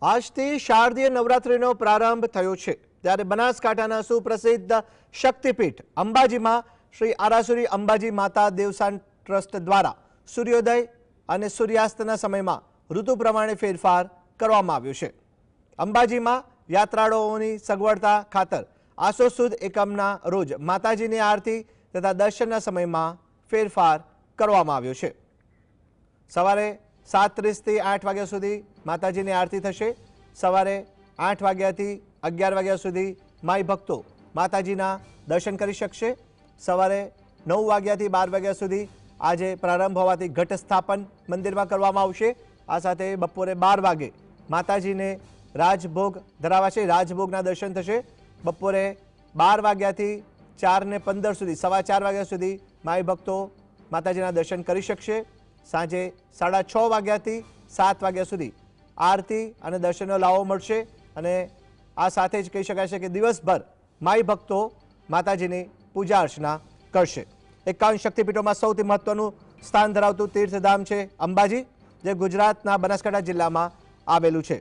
આજથી શારદીય નવરાત્રિનો પ્રારંભ થયો છે ત્યારે બનાસકાંઠાના સુપ્રસિદ્ધ શક્તિપીઠ અંબાજીમાં શ્રી આરાસુરી અંબાજી માતા દેવસાન ટ્રસ્ટ દ્વારા સૂર્યોદય અને સૂર્યાસ્તના સમયમાં ઋતુ પ્રમાણે ફેરફાર કરવામાં આવ્યો છે। અંબાજીમાં યાત્રાળુઓની સગવડતા ખાતર આસો સુદ એકમના રોજ માતાજીની આરતી તથા દર્શનના સમયમાં ફેરફાર કરવામાં આવ્યો છે। સવારે 7:30 થી 8 વાગ્યા સુધી માતાજીની આરતી થશે। સવારે 8 વાગ્યાથી 11 વાગ્યા સુધી માઈ ભક્તો માતાજીના દર્શન કરી શકશે। સવારે 9 વાગ્યાથી 12 વાગ્યા સુધી આજે પ્રારંભ હોવાથી ઘટ સ્થાપન મંદિરમાં કરવામાં આવશે। આ સાથે બપોરે 12 વાગે માતાજીને રાજભોગ ધરાવાશે, રાજભોગના દર્શન થશે। બપોરે 12 વાગ્યાથી 4:15 સુધી સવા 4 વાગ્યા સુધી માઈ ભક્તો માતાજીના દર્શન કરી શકશે। સાંજે 6:30 વાગ્યાથી 7 વાગ્યા સુધી આરતી અને દર્શનનો લાવો મળશે અને આ સાથે જ કહી શકાય છે કે દિવસભર માઈ ભક્તો માતાજીની પૂજા અર્ચના કરશે। 51 શક્તિપીઠોમાં સૌથી મહત્વનું સ્થાન ધરાવતું તીર્થધામ છે અંબાજી, જે ગુજરાતના બનાસકાંઠા જિલ્લામાં આવેલું છે।